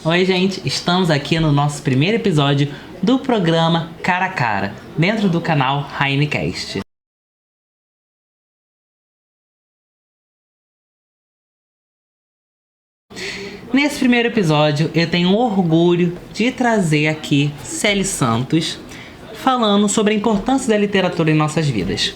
Oi, gente, estamos aqui no nosso primeiro episódio do programa Cara a Cara, dentro do canal Rainecast. Nesse primeiro episódio, eu tenho o orgulho de trazer aqui Celi Santos, falando sobre a importância da literatura em nossas vidas.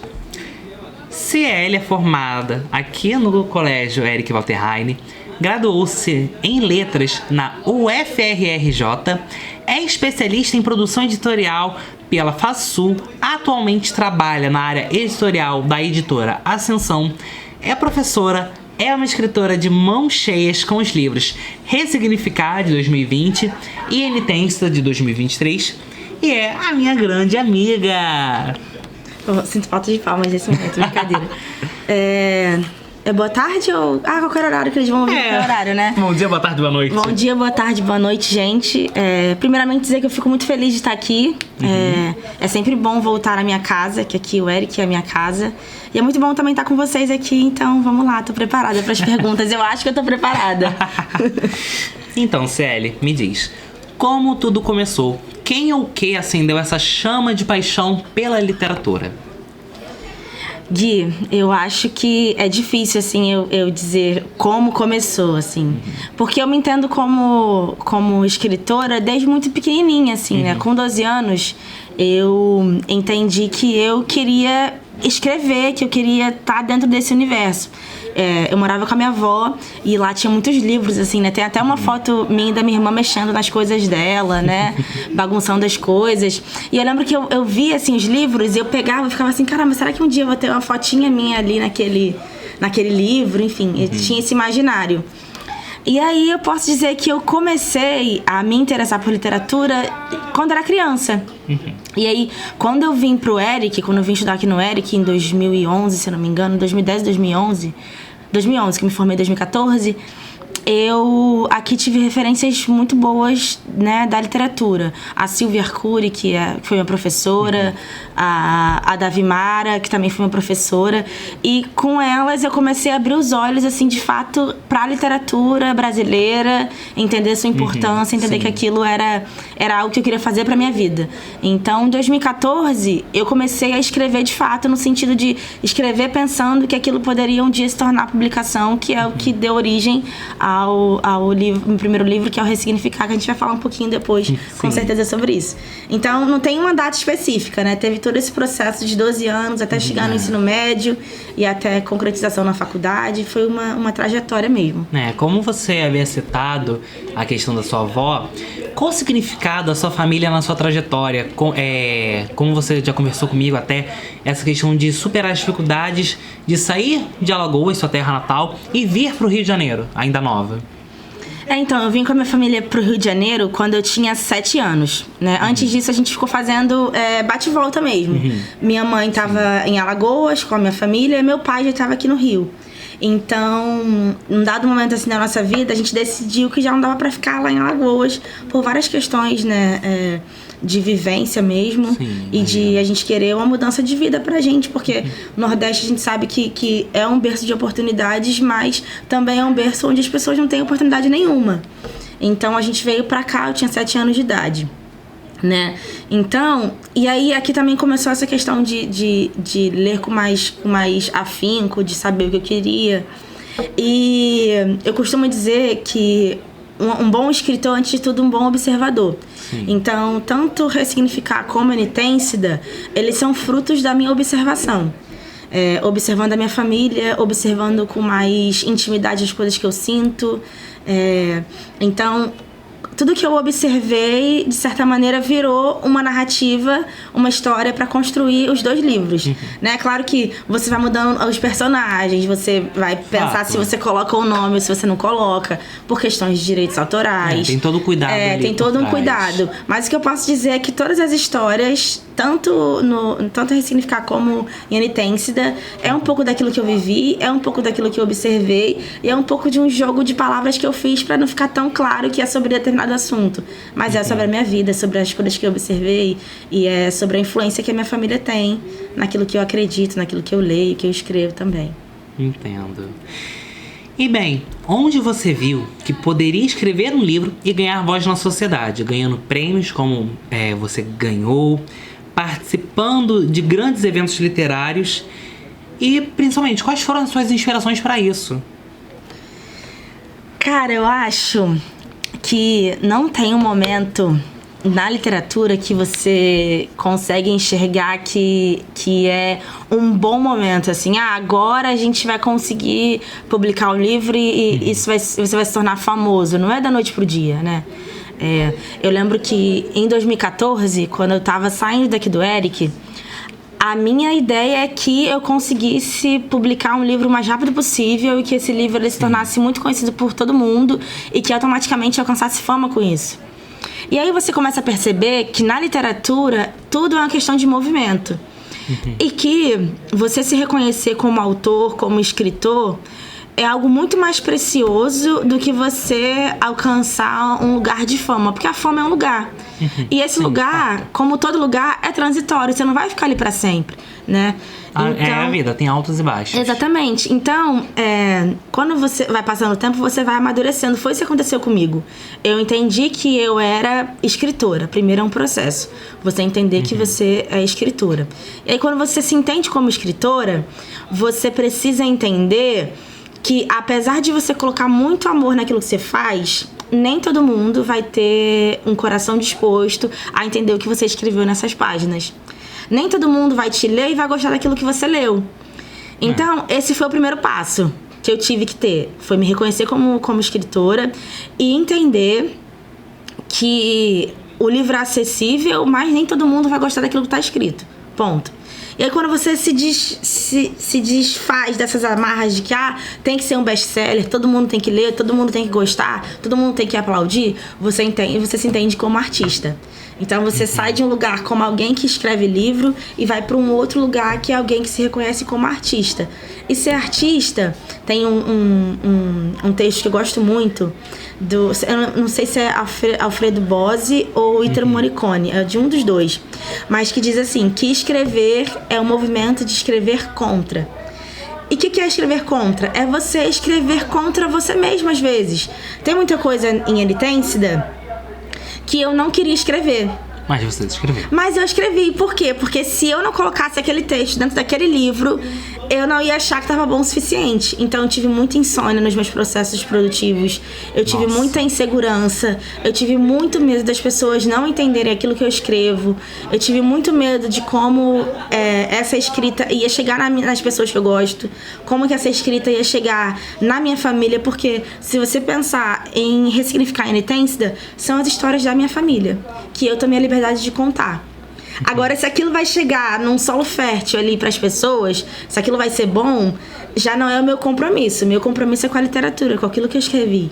Celi é formada aqui no Colégio Erich Walter Heine, graduou-se em Letras na UFRJ, é especialista em produção editorial pela FASU, atualmente trabalha na área editorial da editora Ascensão, é professora, é uma escritora de mãos cheias com os livros Ressignificar, de 2020, e Enitência, de 2023, e é a minha grande amiga. Eu sinto falta de palmas nesse momento, brincadeira. É boa tarde ou... qualquer horário que eles vão ouvir, qualquer horário, né? Bom dia, boa tarde, boa noite. Bom dia, boa tarde, boa noite, gente. Primeiramente dizer que eu fico muito feliz de estar aqui. É sempre bom voltar à minha casa, que aqui o Eric é a minha casa. E é muito bom também estar com vocês aqui, então vamos lá, tô preparada para as perguntas. Eu acho que eu tô preparada. Então, Celi, me diz, como tudo começou? Quem ou o que acendeu essa chama de paixão pela literatura? Gui, eu acho que é difícil, assim, eu dizer como começou, assim. Porque eu me entendo como escritora desde muito pequenininha, assim, né? Com 12 anos, eu entendi que eu queria escrever, que eu queria estar dentro desse universo. Eu morava com a minha avó e lá tinha muitos livros, assim, né? Tem até uma foto minha e da minha irmã mexendo nas coisas dela, né? Bagunçando as coisas. E eu lembro que eu via, assim, os livros e eu pegava e ficava assim, caramba, será que um dia eu vou ter uma fotinha minha ali naquele livro? Enfim, eu tinha esse imaginário. E aí eu posso dizer que eu comecei a me interessar por literatura quando era criança. E aí, quando eu vim pro Eric, quando eu vim estudar aqui no Eric em 2011, se eu não me engano, 2010, 2011, que eu me formei em 2014, eu aqui tive referências muito boas, né, da literatura. A Silvia Arcuri, que foi minha professora, a Davi Mara, que também foi minha professora, e com elas eu comecei a abrir os olhos, assim, de fato, para a literatura brasileira, entender sua importância, entender que aquilo era algo que eu queria fazer para minha vida. Então, em 2014, eu comecei a escrever de fato, no sentido de escrever pensando que aquilo poderia um dia se tornar publicação, que é o que deu origem ao livro, meu primeiro livro, que é o Ressignificar, que a gente vai falar um pouquinho depois, com certeza, sobre isso. Então, não tem uma data específica, né? Teve todo esse processo de 12 anos até chegar no ensino médio e até concretização na faculdade. Foi uma trajetória mesmo. Como você havia citado a questão da sua avó, qual o significado da sua família na sua trajetória? Como você já conversou comigo, até essa questão de superar as dificuldades, de sair de Alagoas, sua terra natal, e vir para o Rio de Janeiro, ainda nova. Então, eu vim com a minha família pro Rio de Janeiro quando eu tinha 7 anos, né? Antes disso, a gente ficou fazendo bate e volta mesmo. Minha mãe estava em Alagoas com a minha família e meu pai já estava aqui no Rio. Então, num dado momento assim da nossa vida, a gente decidiu que já não dava para ficar lá em Alagoas por várias questões, né? De vivência mesmo. E de a gente querer uma mudança de vida pra gente, porque o Nordeste a gente sabe que é um berço de oportunidades, mas também é um berço onde as pessoas não têm oportunidade nenhuma. Então a gente veio pra cá, eu tinha 7 anos de idade, né? Então, e aí aqui também começou essa questão de ler com mais afinco, de saber o que eu queria. E eu costumo dizer que um bom escritor, antes de tudo, um bom observador. Então, tanto Ressignificar como Enitêncida, eles são frutos da minha observação. Observando a minha família, observando com mais intimidade as coisas que eu sinto. Então, tudo que eu observei, de certa maneira, virou uma narrativa, uma história para construir os 2 livros. Né? Claro que você vai mudando os personagens, você vai pensar se você coloca o nome ou se você não coloca, por questões de direitos autorais. Tem todo o cuidado ali tem todo um cuidado. Mas o que eu posso dizer é que todas as histórias, tanto Ressignificar como em Enitêncida, é um pouco daquilo que eu vivi, é um pouco daquilo que eu observei, e é um pouco de um jogo de palavras que eu fiz para não ficar tão claro que é sobre determinado assunto. Mas é sobre a minha vida, é sobre as coisas que eu observei, e é sobre a influência que a minha família tem naquilo que eu acredito, naquilo que eu leio, que eu escrevo também. Entendo. E bem, onde você viu que poderia escrever um livro e ganhar voz na sociedade, ganhando prêmios como você ganhou, participando de grandes eventos literários e, principalmente, quais foram as suas inspirações para isso? Cara, eu acho que não tem um momento na literatura que você consegue enxergar que é um bom momento, assim, agora a gente vai conseguir publicar um livro e você vai se tornar famoso. Não é da noite pro dia, né? Eu lembro que em 2014, quando eu tava saindo daqui do Eric, a minha ideia é que eu conseguisse publicar um livro o mais rápido possível e que esse livro ele se tornasse muito conhecido por todo mundo e que automaticamente alcançasse fama com isso. E aí você começa a perceber que na literatura tudo é uma questão de movimento. E que você se reconhecer como autor, como escritor, é algo muito mais precioso do que você alcançar um lugar de fama. Porque a fama é um lugar. E esse lugar, como todo lugar, é transitório. Você não vai ficar ali pra sempre, né? Então, é a vida, tem altos e baixos. Exatamente. Então, quando você vai passando o tempo, você vai amadurecendo. Foi isso que aconteceu comigo. Eu entendi que eu era escritora. Primeiro é um processo. Você entender que você é escritora. E aí, quando você se entende como escritora, você precisa entender que, apesar de você colocar muito amor naquilo que você faz, nem todo mundo vai ter um coração disposto a entender o que você escreveu nessas páginas. Nem todo mundo vai te ler e vai gostar daquilo que você leu. Então, esse foi o primeiro passo que eu tive que ter. Foi me reconhecer como escritora e entender que o livro é acessível, mas nem todo mundo vai gostar daquilo que está escrito. Ponto. E aí, quando você se desfaz dessas amarras de que tem que ser um best-seller, todo mundo tem que ler, todo mundo tem que gostar, todo mundo tem que aplaudir, você se entende como artista. Então você sai de um lugar como alguém que escreve livro e vai para um outro lugar que é alguém que se reconhece como artista. E ser artista, tem um texto que eu gosto muito, eu não sei se é Alfredo Bozzi ou Ítalo Morricone, é de um dos dois, mas que diz assim, que escrever é um movimento de escrever contra. E o que é escrever contra? É você escrever contra você mesmo às vezes. Tem muita coisa em Elitêncida que eu não queria escrever. Mas você escreveu. Mas eu escrevi. Por quê? Porque se eu não colocasse aquele texto dentro daquele livro, eu não ia achar que estava bom o suficiente. Então eu tive muita insônia nos meus processos produtivos. Eu tive muita insegurança. Eu tive muito medo das pessoas não entenderem aquilo que eu escrevo. Eu tive muito medo de como essa escrita ia chegar nas pessoas que eu gosto. Como que essa escrita ia chegar na minha família. Porque se você pensar em ressignificar a Elitêncida, são as histórias da minha família, que eu tomei a liberdade de contar. Agora, se aquilo vai chegar num solo fértil ali para as pessoas, se aquilo vai ser bom, já não é o meu compromisso. Meu compromisso é com a literatura, com aquilo que eu escrevi.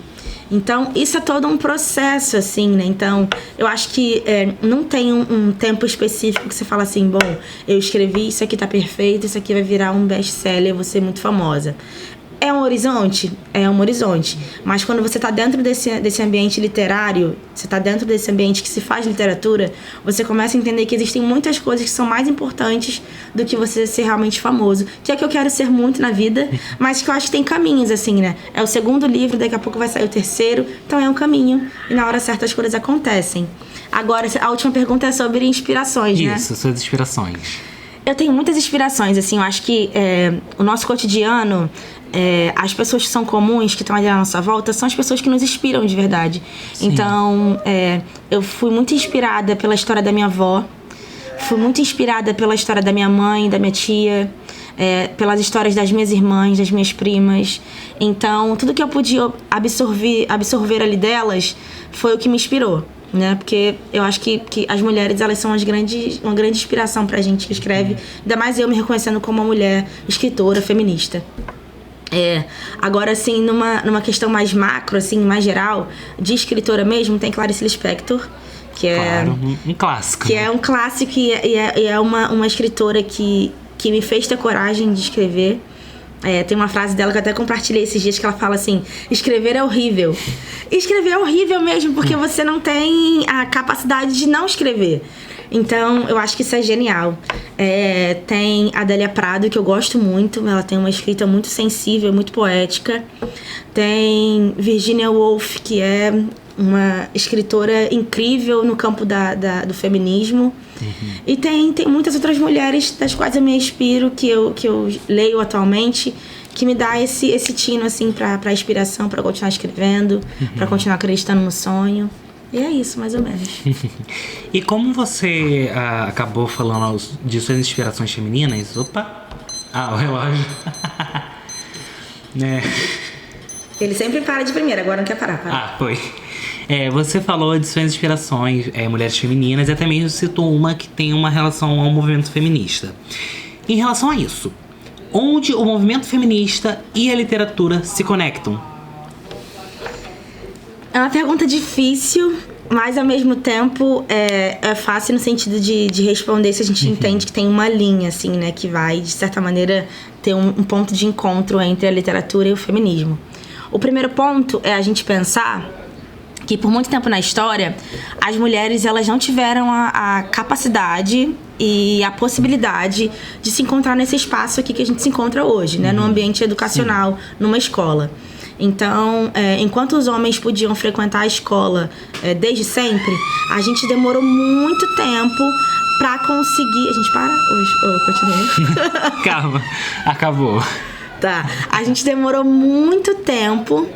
Então, isso é todo um processo, assim, né? Então, eu acho que não tem um tempo específico que você fala assim, bom, eu escrevi, isso aqui tá perfeito, isso aqui vai virar um best-seller, eu vou ser muito famosa. É um horizonte? É um horizonte. Mas quando você está dentro desse ambiente literário, você está dentro desse ambiente que se faz literatura, você começa a entender que existem muitas coisas que são mais importantes do que você ser realmente famoso. Que é que eu quero ser muito na vida, mas que eu acho que tem caminhos, assim, né? É o segundo livro, daqui a pouco vai sair o terceiro, então é um caminho. E na hora certa as coisas acontecem. Agora, a última pergunta é sobre inspirações, né? Isso, suas inspirações. Eu tenho muitas inspirações, assim, eu acho que o nosso cotidiano, as pessoas que são comuns, que estão ali à nossa volta, são as pessoas que nos inspiram de verdade. Sim. Então, eu fui muito inspirada pela história da minha avó, fui muito inspirada pela história da minha mãe, da minha tia, pelas histórias das minhas irmãs, das minhas primas. Então, tudo que eu podia absorver ali delas foi o que me inspirou. Né? Porque eu acho que as mulheres, elas são uma grande inspiração pra gente que escreve, ainda mais eu me reconhecendo como uma mulher escritora, feminista. Agora, assim, numa questão mais macro, assim, mais geral, de escritora mesmo, tem Clarice Lispector, que claro, um clássico. Que é um clássico e é uma escritora que me fez ter coragem de escrever. Tem uma frase dela que eu até compartilhei esses dias, que ela fala assim, escrever é horrível. Escrever é horrível mesmo, porque você não tem a capacidade de não escrever. Então, eu acho que isso é genial. Tem a Adélia Prado, que eu gosto muito. Ela tem uma escrita muito sensível, muito poética. Tem Virginia Woolf, que é uma escritora incrível no campo do feminismo. E tem muitas outras mulheres das quais eu me inspiro, que eu leio atualmente, que me dá esse tino, assim, pra inspiração, pra continuar escrevendo, pra continuar acreditando no sonho. E é isso, mais ou menos. E como você acabou falando de suas inspirações femininas... Opa! O relógio. Ele sempre para de primeira, agora não quer parar. Foi. Você falou de suas inspirações, mulheres femininas, e até mesmo citou uma que tem uma relação ao movimento feminista. Em relação a isso, onde o movimento feminista e a literatura se conectam? É uma pergunta difícil, mas ao mesmo tempo é fácil no sentido de responder se a gente entende que tem uma linha, assim, né? Que vai, de certa maneira, ter um ponto de encontro entre a literatura e o feminismo. O primeiro ponto é a gente pensar que por muito tempo na história, as mulheres elas não tiveram a capacidade e a possibilidade de se encontrar nesse espaço aqui que a gente se encontra hoje, né? No ambiente educacional, numa escola. Então, enquanto os homens podiam frequentar a escola desde sempre, a gente demorou muito tempo pra conseguir... A gente para? Ou continua? Calma, acabou. Tá. A gente demorou muito tempo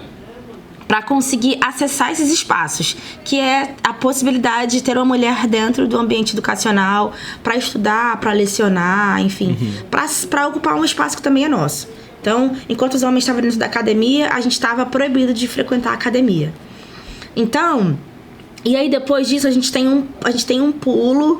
para conseguir acessar esses espaços, que é a possibilidade de ter uma mulher dentro do ambiente educacional para estudar, para lecionar, enfim, para ocupar um espaço que também é nosso. Então, enquanto os homens estavam dentro da academia, a gente estava proibido de frequentar a academia. Então, e aí depois disso a gente tem um pulo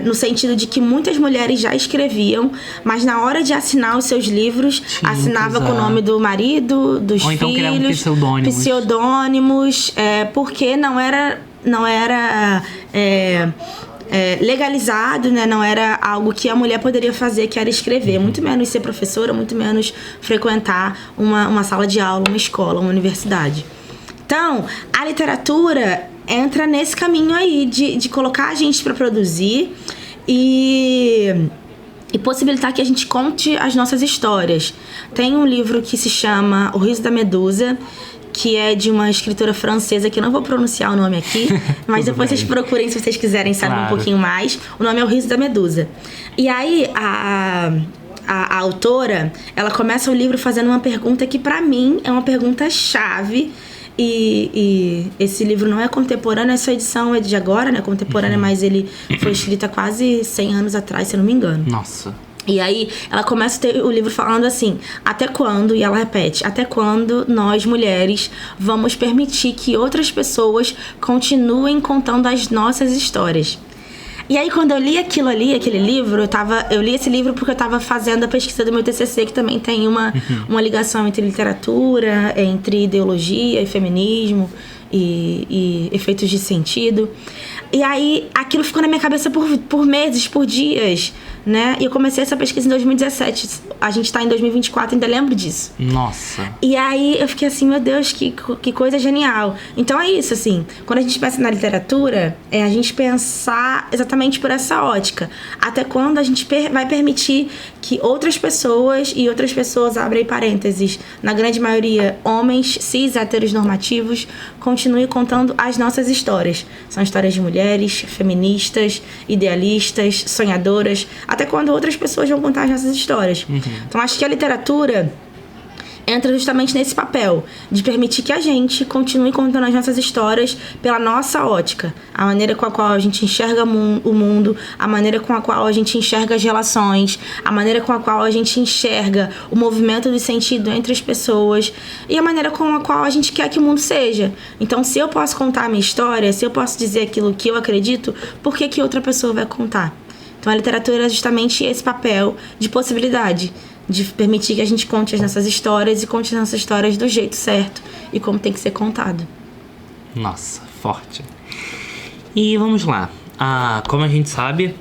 no sentido de que muitas mulheres já escreviam, mas na hora de assinar os seus livros, assinava com o nome do marido, dos Ou então filhos, pseudônimos, porque não era legalizado, né? Não era algo que a mulher poderia fazer, que era escrever, muito menos ser professora, muito menos frequentar uma sala de aula, uma escola, uma universidade. Então, a literatura entra nesse caminho aí de colocar a gente para produzir e possibilitar que a gente conte as nossas histórias. Tem um livro que se chama O Riso da Medusa, que é de uma escritora francesa, que eu não vou pronunciar o nome aqui, mas depois vocês procurem se vocês quiserem saber um pouquinho mais. O nome é O Riso da Medusa. E aí, a autora, ela começa o livro fazendo uma pergunta que, pra mim, é uma pergunta-chave. E esse livro não é contemporâneo, essa edição é de agora, né? Contemporânea, mas ele foi escrito há quase 100 anos atrás, se eu não me engano. Nossa. E aí, ela começa o livro falando assim: até quando, e ela repete, até quando nós, mulheres, vamos permitir que outras pessoas continuem contando as nossas histórias? E aí, quando eu li aquele livro, eu li esse livro porque eu estava fazendo a pesquisa do meu TCC, que também tem uma ligação entre literatura, entre ideologia e feminismo e efeitos de sentido. E aí, aquilo ficou na minha cabeça por meses, por dias, né? E eu comecei essa pesquisa em 2017. A gente tá em 2024, ainda lembro disso. Nossa. E aí, eu fiquei assim, meu Deus, que coisa genial. Então, é isso, assim. Quando a gente pensa na literatura, é a gente pensar exatamente por essa ótica. Até quando a gente vai permitir que outras pessoas, e outras pessoas, abrem parênteses, na grande maioria, homens cis, heteronormativos, continuem contando as nossas histórias. São histórias de mulheres, feministas, idealistas, sonhadoras. Até quando outras pessoas vão contar as nossas histórias. Então, acho que a literatura entra justamente nesse papel de permitir que a gente continue contando as nossas histórias pela nossa ótica. A maneira com a qual a gente enxerga o mundo, a maneira com a qual a gente enxerga as relações, a maneira com a qual a gente enxerga o movimento do sentido entre as pessoas e a maneira com a qual a gente quer que o mundo seja. Então, se eu posso contar a minha história, se eu posso dizer aquilo que eu acredito, por que outra pessoa vai contar? Então, a literatura é justamente esse papel de possibilidade, de permitir que a gente conte as nossas histórias e conte as nossas histórias do jeito certo e como tem que ser contado. Nossa, forte. E vamos lá. Como a gente sabe,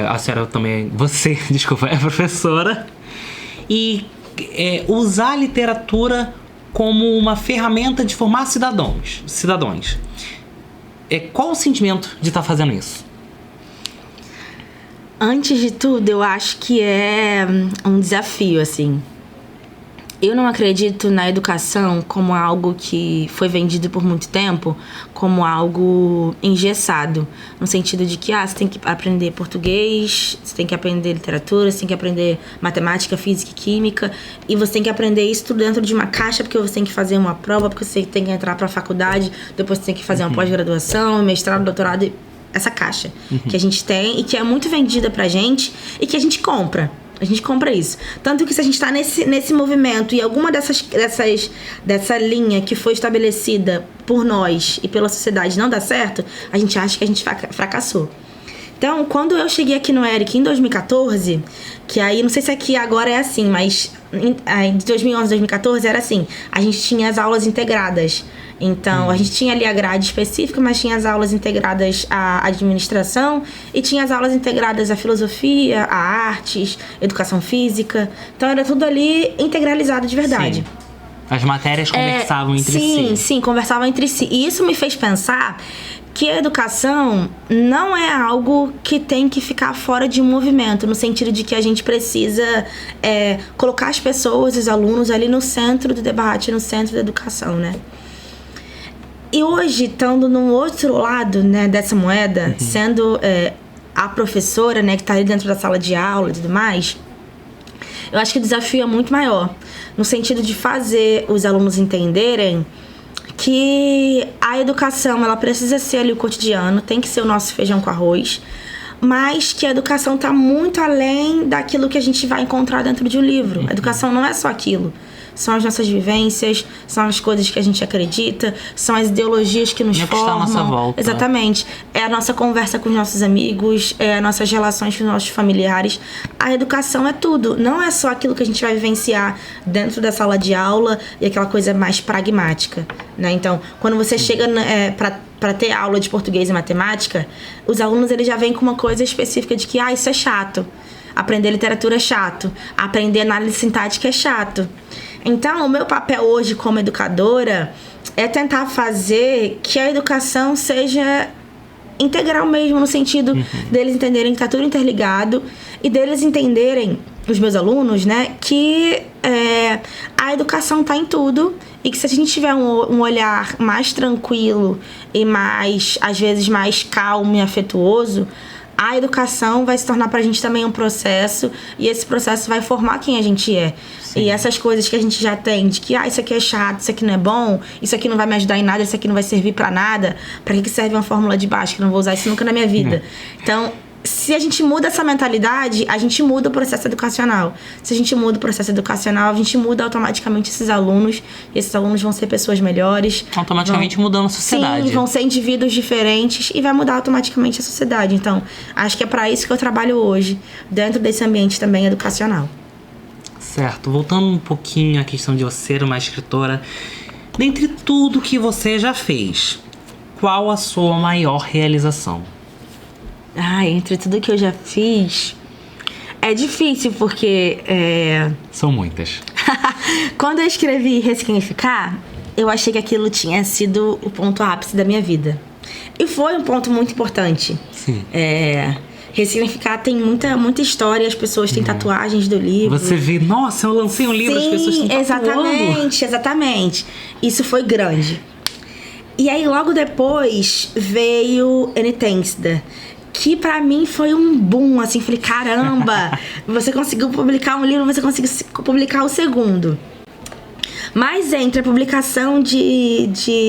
a senhora também, você, desculpa, é professora. E usar a literatura como uma ferramenta de formar cidadãos. Qual o sentimento de estar fazendo isso? Antes de tudo, eu acho que é um desafio, assim. Eu não acredito na educação como algo que foi vendido por muito tempo, como algo engessado. No sentido de que, você tem que aprender português, você tem que aprender literatura, você tem que aprender matemática, física e química, e você tem que aprender isso tudo dentro de uma caixa, porque você tem que fazer uma prova, porque você tem que entrar para a faculdade, depois você tem que fazer uma pós-graduação, mestrado, doutorado, essa caixa que a gente tem e que é muito vendida pra gente e que a gente compra. A gente compra isso. Tanto que se a gente tá nesse movimento e alguma dessa linha que foi estabelecida por nós e pela sociedade não dá certo, a gente acha que a gente fracassou. Então, quando eu cheguei aqui no ERIC em 2014, que aí, não sei se aqui agora é assim, mas de 2011 a 2014 era assim, a gente tinha as aulas integradas. Então, a gente tinha ali a grade específica, mas tinha as aulas integradas à administração e tinha as aulas integradas à filosofia, à artes, educação física. Então, era tudo ali integralizado de verdade. Sim. As matérias conversavam entre si. Sim, conversavam entre si. E isso me fez pensar que a educação não é algo que tem que ficar fora de um movimento, no sentido de que a gente precisa colocar as pessoas, os alunos ali no centro do debate, no centro da educação, né? E hoje, estando no outro lado, né, dessa moeda, sendo a professora, né, que está ali dentro da sala de aula e tudo mais, eu acho que o desafio é muito maior, no sentido de fazer os alunos entenderem que a educação, ela precisa ser ali o cotidiano, tem que ser o nosso feijão com arroz, mas que a educação está muito além daquilo que a gente vai encontrar dentro de um livro. A educação não é só aquilo. São as nossas vivências, são as coisas que a gente acredita, são as ideologias que nos formam. Que está à nossa volta. Exatamente. É a nossa conversa com os nossos amigos, é as nossas relações com os nossos familiares. A educação é tudo. Não é só aquilo que a gente vai vivenciar dentro da sala de aula e aquela coisa mais pragmática, né? Então, quando você chega para ter aula de português e matemática, os alunos eles já vêm com uma coisa específica de que isso é chato. Aprender literatura é chato. Aprender análise sintática é chato. Então, o meu papel hoje como educadora é tentar fazer que a educação seja integral mesmo, no sentido deles entenderem que está tudo interligado e deles entenderem, os meus alunos, né, que a educação está em tudo e que se a gente tiver um olhar mais tranquilo e mais, às vezes, mais calmo e afetuoso, a educação vai se tornar pra gente também um processo e esse processo vai formar quem a gente é. Sim. E essas coisas que a gente já tem, de que isso aqui é chato, isso aqui não é bom, isso aqui não vai me ajudar em nada, isso aqui não vai servir pra nada, pra que serve uma fórmula de Bhaskara? Que não vou usar isso nunca na minha vida. Então, se a gente muda essa mentalidade, a gente muda o processo educacional. Se a gente muda o processo educacional, a gente muda automaticamente esses alunos. E esses alunos vão ser pessoas melhores. Automaticamente mudando a sociedade. Sim, vão ser indivíduos diferentes e vai mudar automaticamente a sociedade. Então, acho que é para isso que eu trabalho hoje, dentro desse ambiente também educacional. Certo. Voltando um pouquinho à questão de você ser uma escritora, dentre tudo que você já fez, qual a sua maior realização? Entre tudo que eu já fiz, é difícil porque... São muitas. Quando eu escrevi Ressignificar, eu achei que aquilo tinha sido o ponto ápice da minha vida. E foi um ponto muito importante. Sim. Ressignificar tem muita história, as pessoas têm tatuagens do livro. Você vê, nossa, eu lancei um livro, Sim, as pessoas estão tatuando. Exatamente. Isso foi grande. E aí, logo depois, veio Enitêncida, que pra mim foi um boom, assim, falei, caramba, você conseguiu publicar um livro, você conseguiu publicar o segundo. Mas entre a publicação de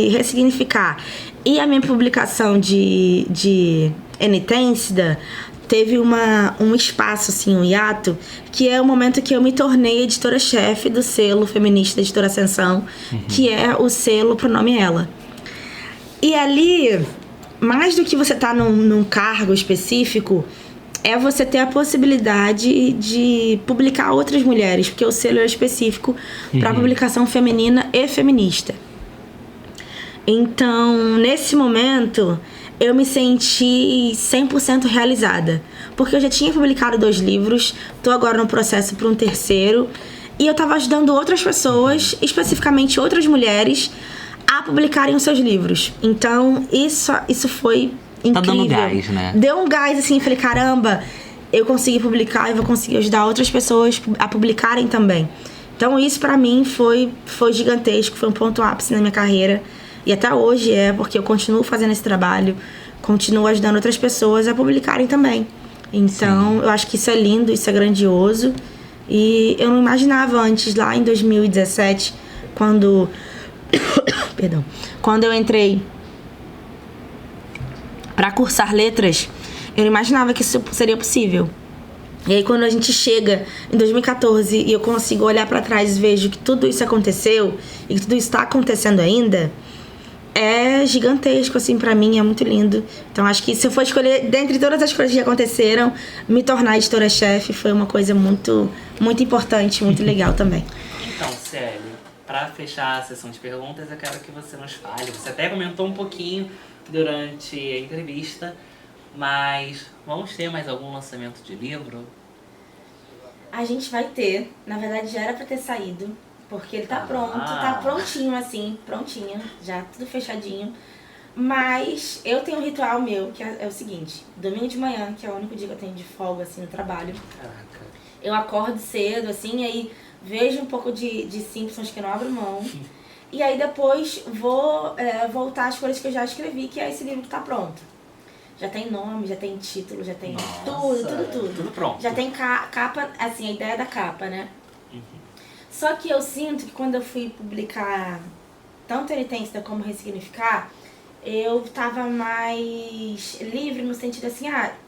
Ressignificar e a minha publicação de Enitêncida, teve um espaço, assim, um hiato, que é o momento que eu me tornei editora-chefe do selo feminista da Editora Ascensão, que é o selo Pronome Ela. E ali, mais do que você estar num cargo específico, é você ter a possibilidade de publicar outras mulheres, porque o selo é específico para publicação feminina e feminista. Então, nesse momento, eu me senti 100% realizada, porque eu já tinha publicado 2 livros, tô agora no processo para um terceiro, e eu tava ajudando outras pessoas, especificamente outras mulheres, a publicarem os seus livros. Então, isso foi incrível. Tá dando gás, né? Deu um gás, assim, falei, caramba, eu consegui publicar e vou conseguir ajudar outras pessoas a publicarem também. Então isso pra mim foi gigantesco, foi um ponto ápice na minha carreira. E até hoje porque eu continuo fazendo esse trabalho, continuo ajudando outras pessoas a publicarem também. Então eu acho que isso é lindo, isso é grandioso. E eu não imaginava antes, lá em 2017, quando eu entrei pra cursar letras, eu não imaginava que isso seria possível. E aí quando a gente chega em 2014 e eu consigo olhar pra trás e vejo que tudo isso aconteceu e que tudo isso tá acontecendo ainda, é gigantesco, assim, pra mim, é muito lindo. Então acho que se eu for escolher, dentre todas as coisas que aconteceram, me tornar editora-chefe foi uma coisa muito, muito importante, muito legal também. Então, Célia, pra fechar a sessão de perguntas, eu quero que você nos fale. Você até comentou um pouquinho durante a entrevista, mas vamos ter mais algum lançamento de livro? A gente vai ter, na verdade já era pra ter saído, porque ele tá pronto, tá prontinho assim, prontinho, já tudo fechadinho. Mas eu tenho um ritual meu, que é o seguinte: domingo de manhã, que é o único dia que eu tenho de folga assim no trabalho. Caraca. Eu acordo cedo, assim, aí vejo um pouco de Simpsons, que eu não abro mão. E aí depois vou voltar às coisas que eu já escrevi, que é esse livro que tá pronto. Já tem nome, já tem título, já tem tudo. Tudo pronto. Já tem capa, assim, a ideia da capa, né? Só que eu sinto que quando eu fui publicar tanto Penitência como Ressignificar, eu tava mais livre no sentido assim,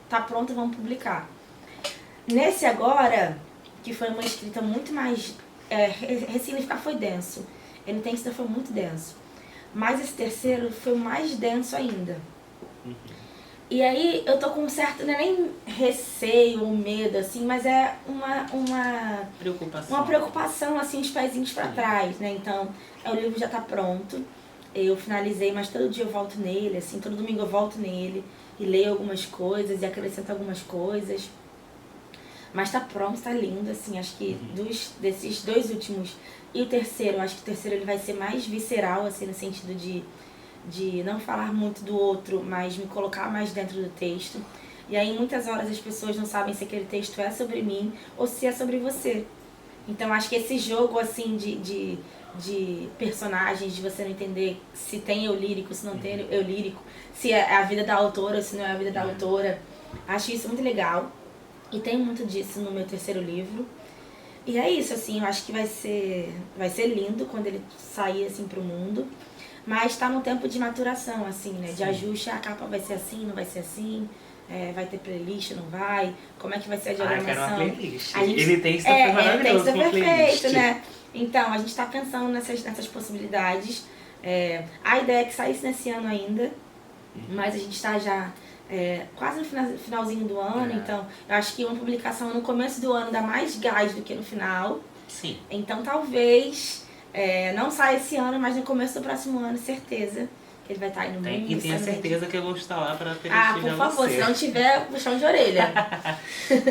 tá pronto, vamos publicar. Nesse agora, que foi uma escrita muito mais... Ressignificar foi denso, Penitência foi muito denso. Mas esse terceiro foi mais denso ainda. E aí eu tô com um certo, não é nem receio ou medo, assim, mas é uma preocupação, assim, os pezinhos pra trás, né? Então, o livro já tá pronto, eu finalizei, mas todo dia eu volto nele, assim, todo domingo eu volto nele e leio algumas coisas e acrescento algumas coisas. Mas tá pronto, tá lindo, assim, acho que desses dois últimos e o terceiro, acho que o terceiro ele vai ser mais visceral, assim, no sentido de não falar muito do outro, mas me colocar mais dentro do texto. E aí muitas horas as pessoas não sabem se aquele texto é sobre mim ou se é sobre você. Então acho que esse jogo assim de personagens, de você não entender se tem eu lírico, se não tem eu lírico, se é a vida da autora ou se não é a vida da autora, acho isso muito legal. E tem muito disso no meu terceiro livro. E é isso, assim, eu acho que vai ser lindo quando ele sair assim pro mundo. Mas tá no tempo de maturação, assim, né? De ajuste, a capa vai ser assim, não vai ser assim, vai ter playlist, não vai, como é que vai ser a diagramação. Quero uma playlist. Ele tem que ser maravilhoso, tem que ser perfeito, né? Então, a gente tá pensando nessas possibilidades. A ideia é que saísse nesse ano ainda, mas a gente tá já quase no finalzinho do ano, então eu acho que uma publicação no começo do ano dá mais gás do que no final. Sim. Então talvez não saia esse ano, mas no começo do próximo ano, certeza que ele vai estar aí no mundo. E tenha certeza que eu vou estar lá para prestigiar você. Por favor, se não tiver, puxão de orelha.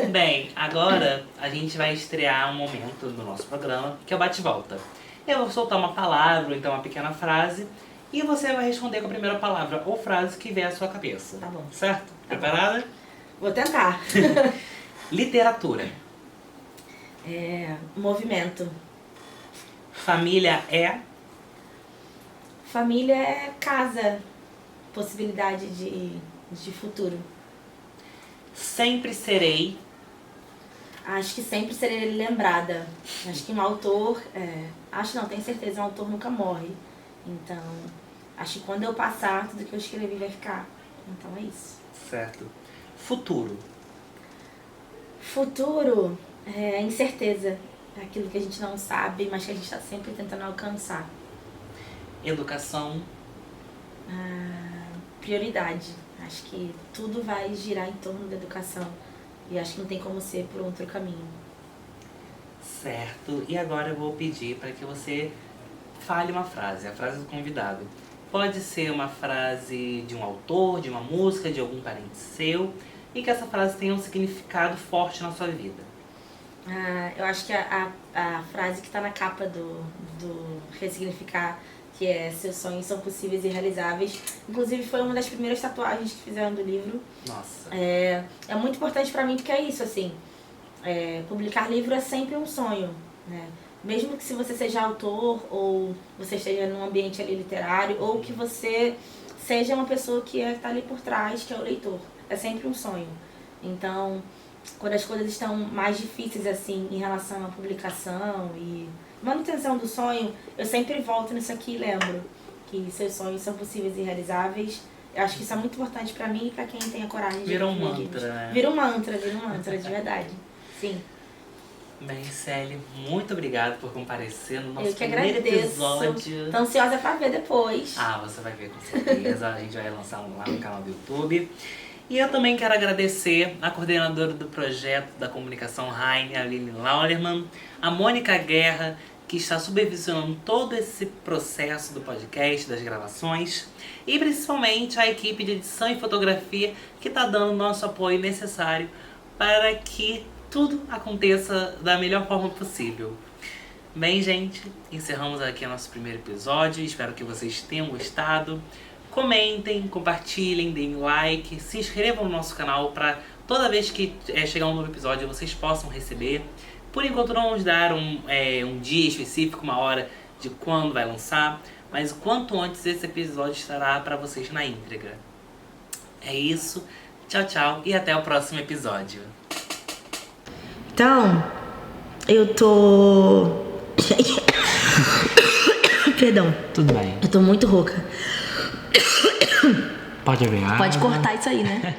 Bem, agora a gente vai estrear um momento do nosso programa, que é o bate-volta. Eu vou soltar uma palavra, ou então uma pequena frase, e você vai responder com a primeira palavra ou frase que vier à sua cabeça. Tá bom. Certo? Preparada? Vou tentar. Literatura. Movimento. Família é? Família é casa. Possibilidade de futuro. Sempre serei? Acho que sempre serei lembrada. Acho que um autor... tenho certeza, um autor nunca morre. Então, acho que quando eu passar, tudo que eu escrevi vai ficar. Então é isso. Certo. Futuro. Futuro é incerteza. É aquilo que a gente não sabe, mas que a gente está sempre tentando alcançar. Educação. Prioridade. Acho que tudo vai girar em torno da educação. E acho que não tem como ser por outro caminho. Certo. E agora eu vou pedir para que você fale uma frase, a frase do convidado. Pode ser uma frase de um autor, de uma música, de algum parente seu, e que essa frase tenha um significado forte na sua vida. Eu acho que a frase que está na capa do Ressignificar, que é Seus Sonhos São Possíveis e Realizáveis. Inclusive foi uma das primeiras tatuagens que fizeram do livro. Nossa. É muito importante pra mim porque é isso, assim, publicar livro é sempre um sonho, né? Mesmo que se você seja autor ou você esteja num ambiente ali literário ou que você seja uma pessoa que está ali por trás, que é o leitor. É sempre um sonho. Então, quando as coisas estão mais difíceis assim em relação à publicação e manutenção do sonho, eu sempre volto nisso aqui e lembro que seus sonhos são possíveis e realizáveis. Eu acho que isso é muito importante pra mim e pra quem tem a coragem de Vira um viver mantra, né? Vira um mantra, de verdade. Sim. Bem, Célia, muito obrigado por comparecer no nosso Eu que primeiro agradeço. episódio. Tô ansiosa pra ver depois. Ah, você vai ver com certeza. A gente vai lançar lá no canal do YouTube. E eu também quero agradecer a coordenadora do projeto da comunicação Raine, a Aline Lauerman, a Mônica Guerra, que está supervisionando todo esse processo do podcast, das gravações, e principalmente a equipe de edição e fotografia que está dando o nosso apoio necessário para que tudo aconteça da melhor forma possível. Bem, gente, encerramos aqui o nosso primeiro episódio. Espero que vocês tenham gostado. Comentem, compartilhem, deem like, se inscrevam no nosso canal para toda vez que chegar um novo episódio vocês possam receber. Por enquanto não vamos dar um dia específico, uma hora de quando vai lançar, mas o quanto antes esse episódio estará para vocês na íntegra. É isso, tchau, tchau e até o próximo episódio. Então, eu tô... Perdão. Tudo bem. Eu tô muito rouca. Pode ver. Pode cortar isso aí, né?